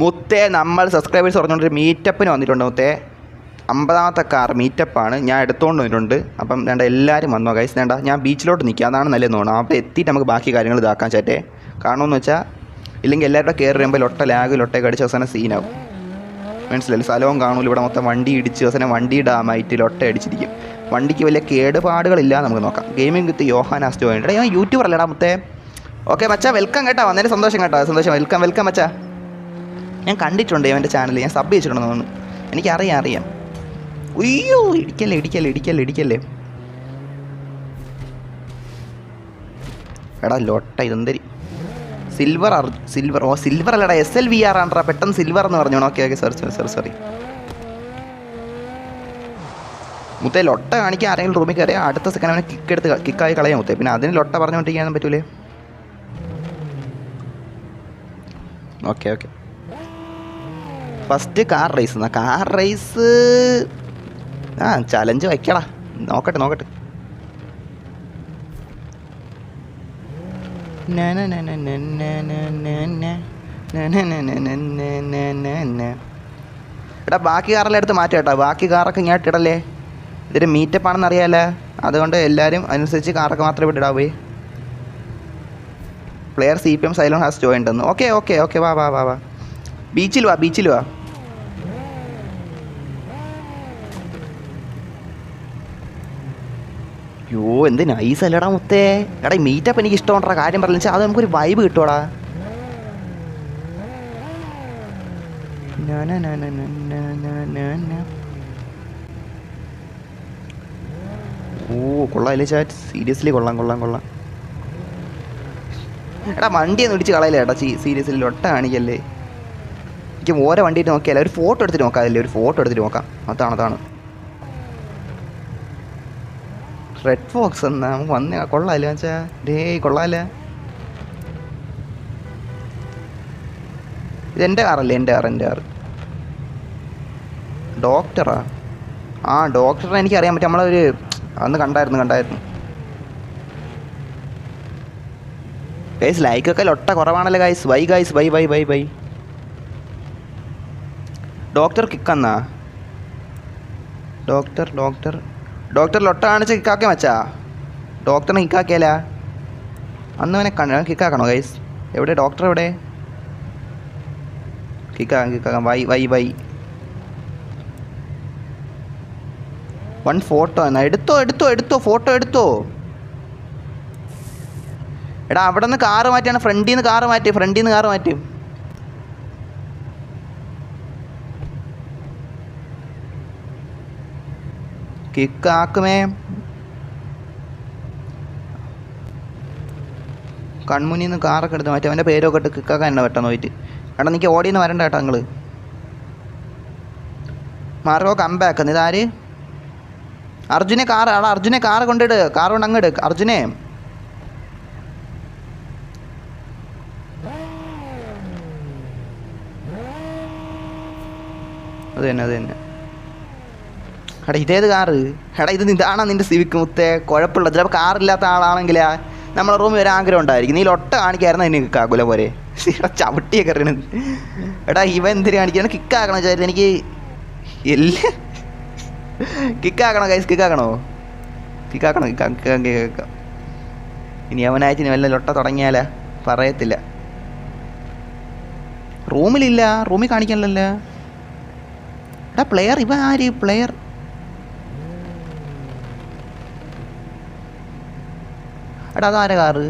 മുത്തേ നമ്മൾ സബ്സ്ക്രൈബേഴ്സ് പറഞ്ഞുകൊണ്ടൊരു മീറ്റപ്പിന് വന്നിട്ടുണ്ട് മുത്തേ. 50ാമത്തെ കാർ മീറ്റപ്പാണ്. ഞാൻ എടുത്തുകൊണ്ട് വന്നിട്ടുണ്ട്. അപ്പം വേണ്ട എല്ലാവരും വന്നോ ഗൈസ്. വേണ്ട ഞാൻ ബീച്ചിലോട്ട് നിൽക്കുക, അതാണ് നല്ലതെന്ന് തോന്നുന്നു. അപ്പോൾ എത്തിയിട്ട് നമുക്ക് ബാക്കി കാര്യങ്ങൾ ഇതാക്കാൻ ചേട്ടേ. കാണുമെന്ന് വെച്ചാൽ ഇല്ലെങ്കിൽ എല്ലാവരുടെ കയറി വരുമ്പോൾ ലൊട്ടയൊക്കെ അടിച്ച് അവസാനം സീനാവും. മനസ്സിലായില്ല, സ്ഥലവും കാണൂല. ഇവിടെ മൊത്തം വണ്ടി ഇടിച്ച് അവസാനം വണ്ടി ഡാമായിട്ട് ലൊട്ട അടിച്ചിരിക്കും. വണ്ടിക്ക് വലിയ കേടുപാടുകളില്ല. നമുക്ക് നോക്കാം. Gaming with Yohanas join. ഞാൻ യൂട്യൂബർ അല്ലേടാ മുത്തേ. ഓക്കെ മച്ചാ, വെൽക്കം കേട്ടോ. വന്നതിന് സന്തോഷം കേട്ടോ. സന്തോഷം. വെൽക്കം മച്ചാ. ഞാൻ കണ്ടിട്ടുണ്ട് ഇവൻ്റെ ചാനൽ. ഞാൻ സബ് ചെയ്തിട്ടുണ്ടെന്ന് തോന്നുന്നു. എനിക്കറിയാം. ഉയ്യോ, ഇടിക്കല്ലേ. എടാ ലൊട്ട ഇതെന്തരി സിൽവർ അല്ലടാ, SLVR ആണ്ട്രാ. പെട്ടെന്ന് സിൽവർ എന്ന് പറഞ്ഞു. ഓക്കെ സോറി മുത്തേ. ലൊട്ട കാണിക്കാൻ ആരെങ്കിലും റൂമിൽ കയറിയാൽ അടുത്ത സെക്കൻഡ് അവനെ കിക്കായി കളയാൻ മുത്തേ. പിന്നെ അതിന് ലൊട്ട പറഞ്ഞുകൊണ്ടിരിക്കാനും പറ്റൂലേ. Okay first car race challenge വയ്ക്കടാ. നോക്കട്ടെ. എടാ ബാക്കി കാറെല്ലാം എടുത്ത് മാറ്റാം കേട്ടോ. ബാക്കി കാറൊക്കെ ഇങ്ങോട്ട് ഇടല്ലേ. ഇതൊരു മീറ്റപ്പാണെന്ന് അറിയാമല്ലോ. അതുകൊണ്ട് എല്ലാവരും അനുസരിച്ച് കാറൊക്കെ മാത്രമേ ഇവിടെ ഇടാവേ. പ്ലെയർ CPM സൈലൻ ഹാസ് ജോയിൻഡ് എന്ന്. ഓക്കെ വാ. ബീച്ചിൽ വാ. അയ്യോ എന്ത് നൈസ് അല്ലടാ മുത്തേ. എടാ ഈ മീറ്റപ്പ് എനിക്ക് ഇഷ്ടമുണ്ടാ. കാര്യം പറഞ്ഞു വെച്ചാൽ അത് നമുക്കൊരു വൈബ് കിട്ടുവാടാ. കൊള്ളാല്ലേ ചാറ്റ്. സീരിയസ്ലി കൊള്ളാം. എടാ വണ്ടിയൊന്നും ഇടിച്ച് കളയില്ല ഏട്ടാ. സീരിയസ്ലി ലൊട്ട കാണിക്കല്ലേ. എനിക്ക് ഓരോ വണ്ടിയിട്ട് നോക്കിയാലേ ഒരു ഫോട്ടോ എടുത്തിട്ട് നോക്കാം. അതാണ് റെഡ് ഫോക്സ് എന്നാ നമുക്ക് വന്ന. കൊള്ളാല്ലേ വെച്ചാ. കൊള്ളാല്ലേ. ഇതെൻ്റെ കാറല്ലേ. എൻ്റെ കാർ ഡോക്ടറാ. ഡോക്ടറെ എനിക്കറിയാൻ പറ്റും. നമ്മളൊരു അന്ന് കണ്ടായിരുന്നു. ഗൈസ് ലൈക്കൊക്കെ ലൊട്ട കുറവാണല്ലോ ഗൈസ്. ബൈ. ഡോക്ടർ കിക്കെന്നാ. ഡോക്ടർ ലൊട്ട കാണിച്ച് കിക്കാക്കാൻ വെച്ചാ. ഡോക്ടറിനെ കിക്കാക്കിയാല അന്ന് അവനെ കിക്കാക്കണോ ഗൈസ്? എവിടെ ഡോക്ടർ? എവിടെ? കിക്കാക്കാം. വൈ 1 ഫോട്ടോ എന്നാ. എടുത്തോ ഫോട്ടോ എടുത്തോ. എടാ അവിടെ നിന്ന് കാറ് മാറ്റിയാണ്. ഫ്രണ്ടിൽ നിന്ന് കാറ് മാറ്റി. കിക്കാക്കുമേ. കൺമുന്നിൽ നിന്ന് കാറൊക്കെ എടുത്ത് മാറ്റി. അവൻ്റെ പേരൊക്കെ ഇട്ട് കിക്കാക്കാൻ എന്നെ പെട്ടെന്ന് പോയിട്ട്. എടാ നിനക്ക് ഓടിയെന്ന് വരണ്ട കേട്ടോ. നിങ്ങൾ മാർഗോ കംബാക്ക്. ഇതാര്? അർജുനെ കാറ് കൊണ്ടിട്. കാറ് കൊണ്ട് അങ്ങ് ഇട് അർജുനെ. അത് തന്നെ. എടാ ഇതേത് കാറ്? എടാ ഇതാണോ നിൻ്റെ സിവിക്ക് മുത്തേ? കുഴപ്പമില്ല. ചിലപ്പോൾ കാറില്ലാത്ത ആളാണെങ്കിലാ നമ്മളെ റൂമിൽ ഒരു ആഗ്രഹം ഉണ്ടായിരിക്കും. നീ ലൊട്ട കാണിക്കായിരുന്നു അതിന് കിക്കാക്കൂല പോരെ. ചവിട്ടിയൊക്കെ എറിയണത്. എടാ ഇവ എന്തിനു കാണിക്കാണ്? കിക്കാക്കണം വിചാരിച്ചു. എനിക്ക് എല്ലാം കിക്കാക്കണോ ഗൈസ്? കിക്കാക്കണം. ഇനി അവനായിട്ട് ഇനി വല്ല ലൊട്ട തുടങ്ങിയാലാ പറയത്തില്ല. റൂമിൽ കാണിക്കാനല്ലോ. എടാ പ്ലെയർ ഇവ ആര്? പ്ലെയർ എടാ അതാരെ കാറ്?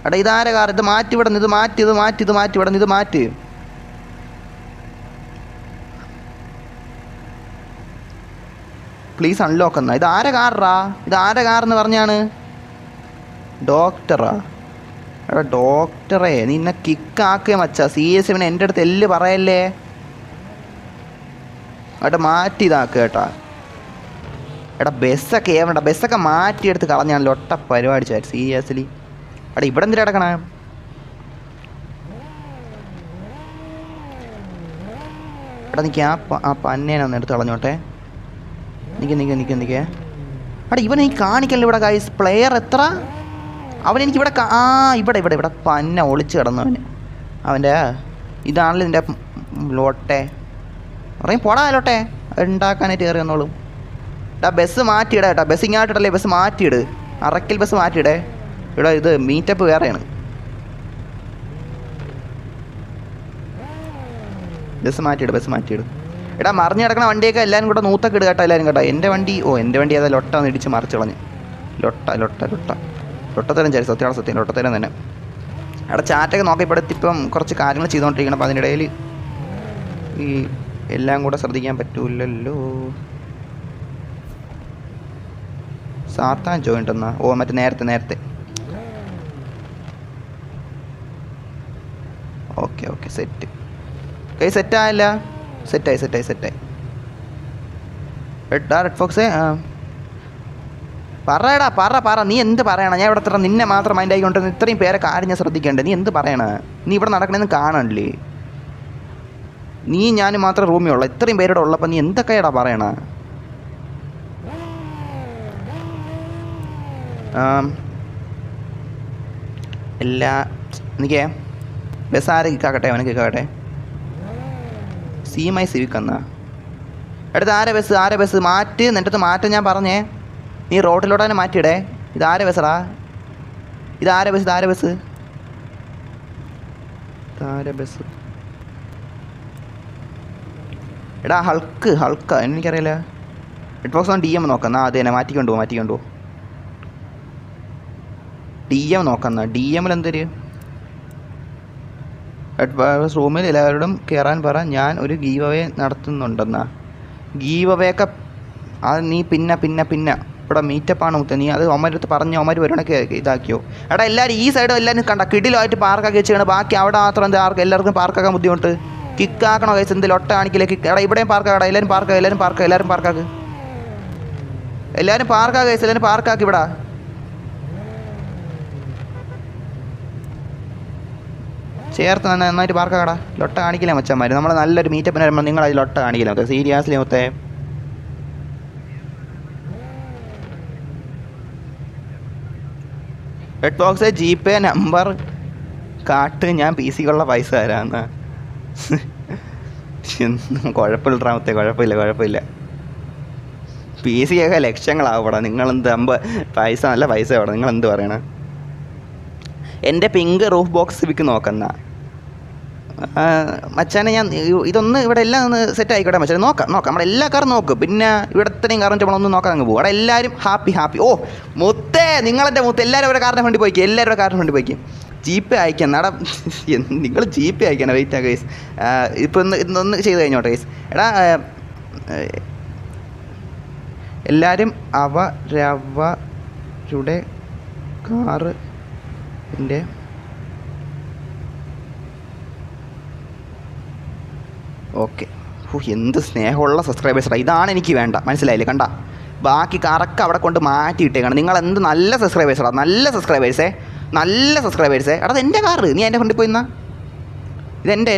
എടാ ഇതാരെ കാർ? ഇത് മാറ്റി വിടുന്നു. ഇത് മാറ്റി. പ്ലീസ് അൺലോക്ക് എന്നാ. ഇത് ആരെ കാറെന്ന് പറഞ്ഞാണ്? ഡോക്ടറാ. എടാ ഡോക്ടറെ നിന്നെ കിക്കാക്കുക മച്ചാ. സീരിയസ് ഇവനെ എൻ്റെ അടുത്ത് എല്ല് പറയല്ലേ. എടാ മാറ്റി ഇതാക്കുക കേട്ടാ. എടാ ബസ്സൊക്കെ മാറ്റിയെടുത്ത് കളഞ്ഞാണ് ലൊട്ട പരിപാടി ചാറ്റ്. സീരിയസ്ലി എടാ ഇവിടെ എന്തിനാ കിടക്കണേ? എടാ നിൽക്കുക. ആ പന്നേനെ ഒന്ന് എടുത്ത് കളഞ്ഞോട്ടെ. നിൽക്കേ. എടാ ഇവനെ ഈ കാണിക്കല്ലോ ഇവിടെ ഗൈസ്. പ്ലെയർ എത്ര? അവനെനിക്കിവിടെ ഇവിടെ ഇവിടെ ഇവിടെ പന്ന ഒളിച്ച് കിടന്നു അവൻ്റെ ഇതാണല്ലോ ഇതിൻ്റെ ലോട്ടെ പറയും പോടാ ലോട്ടെ ഉണ്ടാക്കാനായിട്ട് കയറി വന്നോളും. ബസ് മാറ്റിയിട കേട്ടോ, ബസ് ഇങ്ങോട്ടിടല്ലേ, ബസ് മാറ്റിയിട്, അറക്കൽ ബസ് മാറ്റിയിടേ. ഇവിടെ ഇത് മീറ്റപ്പ് വേറെയാണ്, ബസ് മാറ്റിയിട്. എടാ മറിഞ്ഞ് കിടക്കണ വണ്ടിയൊക്കെ എല്ലാവരും കൂടെ നൂത്തൊക്കെ ഇടുക കേട്ടോ, എല്ലാവരും കേട്ടോ. എൻ്റെ വണ്ടി അതാ ലൊട്ട ഒന്ന് ഇടിച്ച് മറിച്ച് കളഞ്ഞ്. ലൊട്ടത്തരം ചരി സത്യം ലൊട്ടത്തരം തന്നെ. എടാ ചാറ്റൊക്കെ നോക്കി ഇപ്പം കുറച്ച് കാര്യങ്ങൾ ചെയ്തുകൊണ്ടിരിക്കണം. അപ്പോൾ അതിനിടയിൽ ഈ എല്ലാം കൂടെ ശ്രദ്ധിക്കാൻ പറ്റൂലല്ലോ. സാത്താൻ ജോയിൻ്റ് എന്നാ മറ്റേ നേരത്തെ ഓക്കെ സെറ്റ് കൈ സെറ്റായല്ല, സെറ്റായി. റെഡ് ഫോക്സേ പറ നീ എന്ത് പറയണം? ഞാൻ ഇവിടെ എത്ര നിന്നെ മാത്രം മൈൻഡ് ആയിക്കൊണ്ട് ഇത്രയും പേരെ കാര്യം ഞാൻ ശ്രദ്ധിക്കേണ്ടത്. നീ എന്ത് പറയണ? നീ ഇവിടെ നടക്കണമെന്ന് കാണണില്ലേ? നീ ഞാൻ മാത്രം റൂമിൽ ഉള്ള ഇത്രയും പേരുടെ ഉള്ളപ്പോൾ നീ എന്തൊക്കെയാടാ പറയണ? എനിക്കേ ബസ് ആരെ കിക്കാക്കട്ടെ, അവനെ കിക്കാക്കട്ടെ. CMI സിവിക് എന്നാ എടുത്ത് ആരെ ബസ് മാറ്റ്, നിൻ്റെ അടുത്ത് മാറ്റാൻ ഞാൻ പറഞ്ഞേ. നീ റോഡിലോട്ട് തന്നെ മാറ്റിയിടേ. ഇതാരെ ബസ്സടാ? ഇതാരെ ബസ് എടാ ഹൾക്ക എനിക്കറിയില്ല. റെഡ് ഫോക്സ് on DM നോക്കാം. അത് തന്നെ മാറ്റിക്കൊണ്ടു DM നോക്കാം. DM എന്തൊരു റൂമിൽ എല്ലാവരോടും കയറാൻ പറ, ഞാൻ ഒരു ഗീവ് അവേ നടത്തുന്നുണ്ടെന്നാ. ഗീവ് അവേ ഒക്കെ അത് നീ പിന്നെ ഇവിടെ മീറ്റപ്പാണ് മുത്ത. നീ അത് ഒമ്മരടുത്ത് പറഞ്ഞ് ഒമ്മര് വരുവാണെങ്കിൽ ഇതാക്കിയോ. എടാ എല്ലാവരും ഈ സൈഡും എല്ലാവരും കണ്ട കിടിലായിട്ട് പാർക്കാക്കി വെച്ചാണ്. ബാക്കി അവിടെ മാത്രം എന്താ എല്ലാവർക്കും പാർക്കാക്കാൻ ബുദ്ധിമുട്ട്. കിക്കാക്കണോ കേസ് എന്തെങ്കിലും ഒട്ട കാണിക്കില്ലേ? എടാ ഇവിടെയും പാർക്കാക്കടാ, എല്ലാവരും പാർക്കാക്ക്. എല്ലാവരും പാർക്കാക്ക് കേസ്, എല്ലാവരും പാർക്കാക്കി ഇവിടെ. ചേർത്ത് നന്നായിട്ട് പാർക്കാക്കടാ. ലൊട്ട കാണിക്കില്ല മച്ചന്മാർ. നമ്മൾ നല്ലൊരു മീറ്റപ്പിന് വരുമ്പോൾ നിങ്ങളത് ലൊട്ട കാണിക്കില്ല മൊത്തം. സീരിയസ്ലി മൊത്തേ റെഡ് ബോക്സ് GPay നമ്പർ കാട്ട്, ഞാൻ PC-ക്കുള്ള പൈസ തരാമെന്നാ. കുഴപ്പമില്ല. PC-ക്കൊക്കെ ലക്ഷങ്ങളാവൂടാ. നിങ്ങളെന്ത് പൈസ നല്ല പൈസ ആവണം. നിങ്ങളെന്ത് പറയണ? എൻ്റെ പിങ്ക് റൂഫ് ബോക്സ് സിവിക്ക് നോക്കുന്ന മച്ചാനെ. ഞാൻ ഇതൊന്ന് ഇവിടെ എല്ലാം ഒന്ന് സെറ്റ് ആയിക്കോട്ടെ മച്ചാനെ. നോക്കാം നമ്മുടെ എല്ലാ കാറും നോക്കും. പിന്നെ ഇവിടെ ഇത്രയും കാറും നമ്മളൊന്നും നോക്കാൻ അങ്ങ് പോകും. അവിടെ എല്ലാവരും ഹാപ്പി. മുത്തേ നിങ്ങളെൻ്റെ മുത്ത് എല്ലാവരും അവരുടെ കാറിൻ്റെ ഫ്രണ്ടിൽ പോയിക്കും. GPay അയക്കാം. നട നിങ്ങൾ GPay അയക്കണം. വെയിറ്റ് ആ ഗൈസ്. ഇപ്പോൾ ഇന്നൊന്ന് ചെയ്ത് കഴിഞ്ഞോട്ടെ ഗൈസ്. എടാ എല്ലാവരും അവരവരുടെ കാറ് ഓക്കെ. എന്ത് സ്നേഹമുള്ള സബ്സ്ക്രൈബേഴ്സാണ്. ഇതാണ് എനിക്ക് വേണ്ട, മനസ്സിലായില്ലേ? കണ്ട ബാക്കി കാറൊക്കെ അവിടെ കൊണ്ട് മാറ്റിയിട്ടേക്കാണ്. നിങ്ങൾ എന്ത് നല്ല സബ്സ്ക്രൈബേഴ്സാണ്, നല്ല സബ്സ്ക്രൈബേഴ്സേ. എടാ എൻ്റെ കാറ് നീ എൻ്റെ ഫ്രണ്ടിൽ പോയിന്നാ. ഇതെൻ്റെ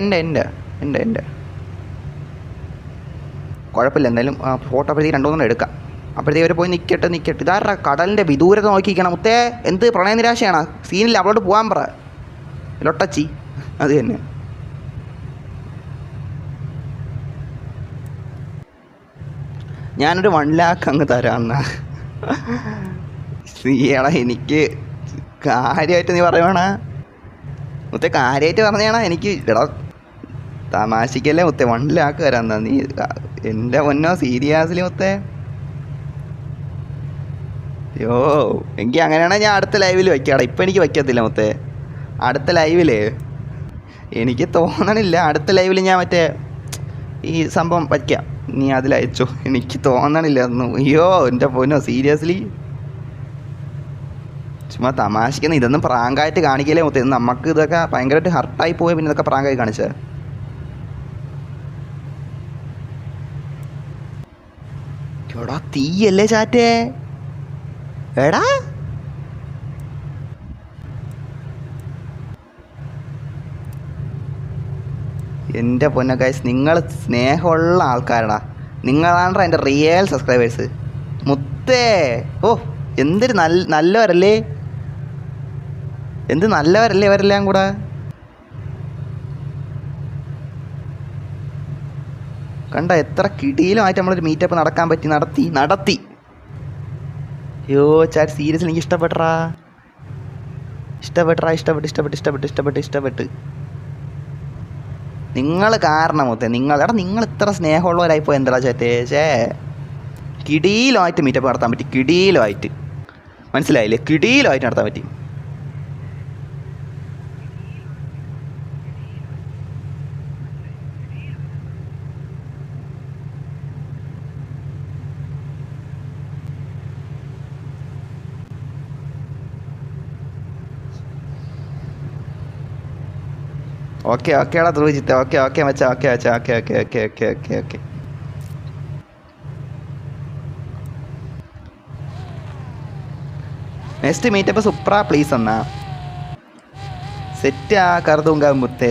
കുഴപ്പമില്ല. എന്തായാലും ഫോട്ടോ അപ്പോഴത്തേക്ക് 2-3 എടുക്കാം. അപ്പോഴത്തേക്ക് അവർ പോയി നിൽക്കട്ടെ. ഇതാരുടെ കടലിൻ്റെ വിദൂരത നോക്കിയിരിക്കണം മുത്തേ. എന്ത് പ്രണയ നിരാശയാണ്. സീനില്ല, അവളോട് പോകാൻ പറ. ലൊട്ടച്ചി അത് തന്നെ. ഞാനൊരു 1 lakh അങ്ങ് തരാമെന്നാ. എടാ എനിക്ക് കാര്യമായിട്ട് നീ പറയുവാണ മുത്തേ, കാര്യമായിട്ട് പറഞ്ഞാണ എനിക്ക്. എടാ തമാശക്കല്ലേ മുത്തേ, 1 lakh തരാമെന്നാ നീ. എൻ്റെ പൊന്നോ സീരിയസ്ലി മുത്തേ. അയ്യോ എനിക്ക് അങ്ങനെയാണെങ്കിൽ ഞാൻ അടുത്ത ലൈവിൽ വയ്ക്കാടാ. ഇപ്പം എനിക്ക് വയ്ക്കത്തില്ല മുത്തേ. അടുത്ത ലൈവിൽ എനിക്ക് തോന്നണില്ല. അടുത്ത ലൈവിൽ ഞാൻ മറ്റേ ഈ സംഭവം വയ്ക്കാം. നീ അതിലയച്ചോ, എനിക്ക് തോന്നണില്ല ഒന്നും. അയ്യോ എൻ്റെ പൊന്നോ സീരിയസ്ലി ചുമ്മാ തമാശിക്കുന്ന. ഇതൊന്നും പ്രാങ്കായിട്ട് കാണിക്കലേ മുത്തേ. നമുക്ക് ഇതൊക്കെ ഭയങ്കരമായിട്ട് ഹർട്ടായി പോയി. പിന്നെ ഇതൊക്കെ പ്രാങ്കായി കാണിച്ചത്. എടാ തീയല്ലേ ചാറ്റേ? എടാ എൻ്റെ പൊന്ന ഗൈസ്, നിങ്ങൾ സ്നേഹമുള്ള ആൾക്കാരടാ. നിങ്ങളാണ് എൻ്റെ റിയൽ സബ്സ്ക്രൈബേഴ്സ് മുത്തേ. എന്തൊരു നല്ലവരല്ലേ. എന്ത് നല്ലവരല്ലേ ഇവരെല്ലാം കൂടെ. കണ്ട എത്ര കിടിയിലുമായിട്ട് നമ്മളൊരു മീറ്റപ്പ് നടക്കാൻ പറ്റി, നടത്തി. അയ്യോ ചാറ്റ് സീരിയസ്ലി എനിക്ക് ഇഷ്ടപ്പെട്ട് നിങ്ങൾ കാരണം നിങ്ങൾ ഇത്ര സ്നേഹമുള്ളവരായിപ്പോൾ എന്താ ചാറ്റേ കിടിയിലുമായിട്ട് മീറ്റപ്പ് നടത്താൻ പറ്റി. കിടിയിലുമായിട്ട് മനസ്സിലായില്ലേ? കിടിയിലുമായിട്ട് നടത്താൻ പറ്റി. ഓക്കേടാ ധ്രുവജിത്ത്. ഓക്കെ മച്ചാ. ഓക്കെ. നെക്സ്റ്റ് മീറ്റപ്പ് സുപ്ര പ്ലീസ് എന്നാ സെറ്റ് കറുതൂങ്ക മുത്തേ.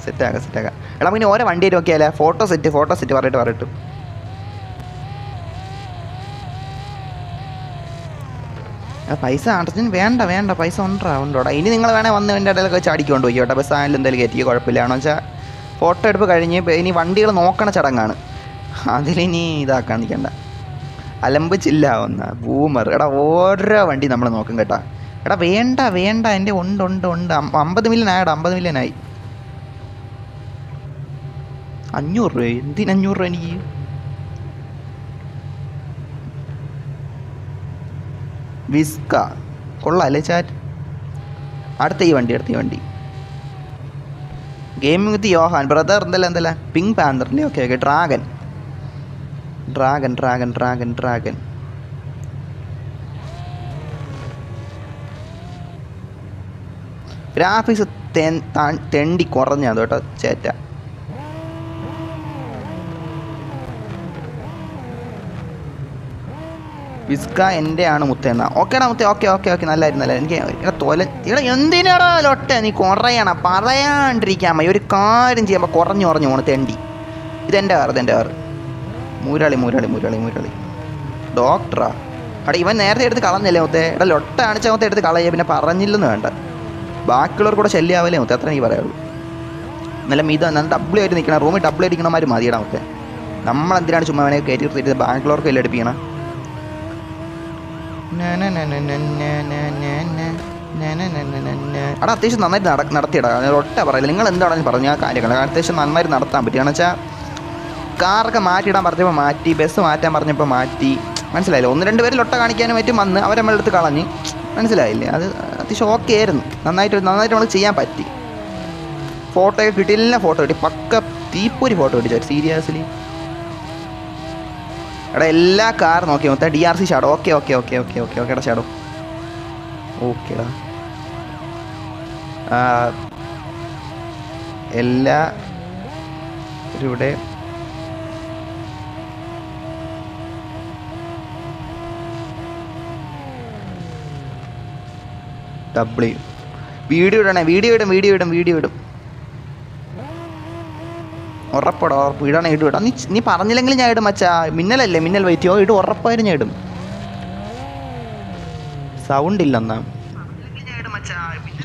സെറ്റാക്കാം. എടാ പിന്നെ ഓരോ വണ്ടി നോക്കിയാലേ ഫോട്ടോ സെറ്റ് പറയട്ടു. പൈസ അർജുൻ വേണ്ട പൈസ ഉണ്ടോടാ. ഇനി നിങ്ങൾ വേണേൽ വന്ന് എൻ്റെ ഇടയിലൊക്കെ ചാടിക്കൊണ്ട് പോയി കേട്ടോ. ബസ് ആയാലും എന്തായാലും കയറ്റിയോ കുഴപ്പമില്ലാണോ വെച്ചാൽ ഫോട്ടോ എടുപ്പ് കഴിഞ്ഞ് ഇനി വണ്ടികൾ നോക്കണ ചടങ്ങാണ്. അതിലിനി ഇതാക്കാൻ നിൽക്കണ്ട. അലമ്പ് ചില്ലാവുന്ന ബൂമർ. എടാ ഓരോ വണ്ടി നമ്മൾ നോക്കും കേട്ടാ. എടാ വേണ്ട എൻ്റെ ഉണ്ട് 50 മില്യൺ ആയടാ. 50 മില്യൺ ആയി. 500 രൂപ. എന്തിന് 500 രൂപ എനിക്ക്? വിസ്ക കൊള്ളാല്ലേ ചാറ്റ്. അടുത്ത ഈ വണ്ടി ഗെയിമിംഗ് വിത്ത് യോഹാൻ ബ്രദർ. എന്തല്ല പിങ്ക് പാന്തറിൻ്റെ. Okay dragon. ഗ്രാഫിക്സ് തെണ്ടി കുറഞ്ഞത് കേട്ടോ ചേറ്റ. വിസ്ക എൻ്റെ ആണ് മുത്തേണ്ണ. ഓക്കേടാ മുത്തേ. ഓക്കെ നല്ലായിരുന്നു. എനിക്ക് ഇവിടെ എന്തിനാടാ ലൊട്ട നീ കുറയണം പറയാണ്ടിരിക്കാൻ മതി. ഒരു കാര്യം ചെയ്യുമ്പോൾ കുറഞ്ഞു പോണ് തെണ്ടി. ഇതെൻ്റെ കാർ. മൂരാളി ഡോക്ടറാ. എടാ ഇവൻ നേരത്തെ എടുത്ത് കളഞ്ഞല്ലേ മുത്തേ. എടാ ലൊട്ട കാണിച്ച മുത്തേ എടുത്ത് കളയുക. പിന്നെ പറഞ്ഞില്ലെന്ന് വേണ്ട. ബാക്കിയുള്ളവർ കൂടെ ശല്യമാവല്ലേ മുത്തേ. അത്ര എനിക്ക് പറയുള്ളൂ. എന്നാലും ഇത് ഡബിൾ ആയിട്ട് നിൽക്കണം. റൂമിൽ ഡബിൾ അടിക്കണമാർ മതിയിടാ മുത്തേ. നമ്മളെന്തിനാണ് ചുമ്മാ അവനെ കയറ്റി നിർത്തിയിട്ട് ബാക്കിയുള്ളവർക്ക് എല്ലാം അടിപ്പിക്കണം. അവിടെ അത്യാവശ്യം നന്നായിട്ട് നടത്തിയിടാ. ഒട്ട പറയില്ല. നിങ്ങൾ എന്താണെന്ന് പറഞ്ഞു ആ കാര്യങ്ങൾ അത്യാവശ്യം നന്നായിട്ട് നടത്താൻ പറ്റി. കാരണം വെച്ചാൽ കാറൊക്കെ മാറ്റിയിടാൻ പറഞ്ഞപ്പോൾ മാറ്റി, ബസ് മാറ്റാൻ പറഞ്ഞപ്പോൾ മാറ്റി. മനസ്സിലായില്ലേ? 1-2 പേര് ലൊട്ട കാണിക്കാനും പറ്റും വന്ന് അവരെ നമ്മളെടുത്ത് കളഞ്ഞ്. മനസ്സിലായില്ലേ? അത് അത്യാവശ്യം ഓക്കെ ആയിരുന്നു. നന്നായിട്ട് നമ്മൾ ചെയ്യാൻ പറ്റി. ഫോട്ടോ ഒക്കെ കിട്ടിയില്ല. ഫോട്ടോ കിട്ടി. പക്ക തീപ്പൊരി ഫോട്ടോ കിട്ടി. സീരിയസ്ലി എടാ എല്ലാ കാർ നോക്കി മൊത്തം DRC ഷാഡോ. ഓക്കേടാ ഷാഡോ. ഓക്കേടാ എല്ലാ ഇവിടെ വീഡിയോ ഇടും. ഉറപ്പടാ ഇടാം. നീ പറഞ്ഞില്ലെങ്കിൽ ഞാൻ ഇടും മച്ചാ. മിന്നൽ വൈറ്റിയോ ഇടും. ഉറപ്പായിരുന്നു ഞാൻ ഇടും. സൗണ്ട് ഇല്ലെന്നാ.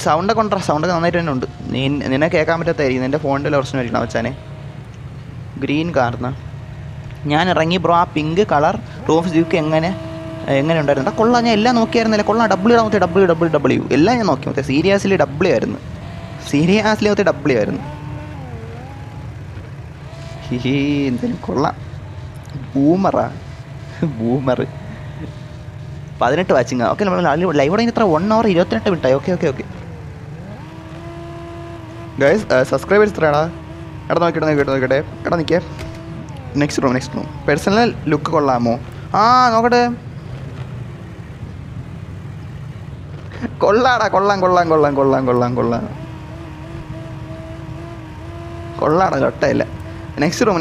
സൗണ്ടൊക്കെ ഉണ്ടോ? സൗണ്ടൊക്കെ നന്നായിട്ട് തന്നെ ഉണ്ട്. നിന്നെ കേൾക്കാൻ പറ്റാത്തായിരിക്കും. എൻ്റെ ഫോണിൻ്റെ പ്രശ്നം ആയിരിക്കണം മച്ചാനെ. ഗ്രീൻ കാർന്നാ ഞാൻ ഇറങ്ങി ബ്രോ. ആ പിങ്ക് കളർ റൂഫ് ജ്യൂക്ക് എങ്ങനെ ഉണ്ടായിരുന്നു? കൊള്ളാം. ഞാൻ എല്ലാം നോക്കിയായിരുന്നല്ലേ. കൊള്ളാം. ഡബ്ല്യൂ എല്ലാം ഞാൻ നോക്കി മൊത്തം. സീരിയസ്ലി ഡബ്ല്യൂ ആയിരുന്നു. എന്തായാലും കൊള്ളാം. Boomer 18 watching. ഓക്കെ ലൈവ് ഇത്ര 1 hour 28 മിനിറ്റായി. ഓക്കെ ഗൈസ് സബ്സ്ക്രൈബേഴ്സ് എത്രയാടാ? എടാ നോക്കട്ടെ. എടാ നിൽക്കേ. നെക്സ്റ്റ് റൂം പേഴ്സണൽ ലുക്ക് കൊള്ളാമോ? നോക്കട്ടെ. കൊള്ളാടാ. കൊള്ളാടാ. ലൊട്ടയില്ല. Next room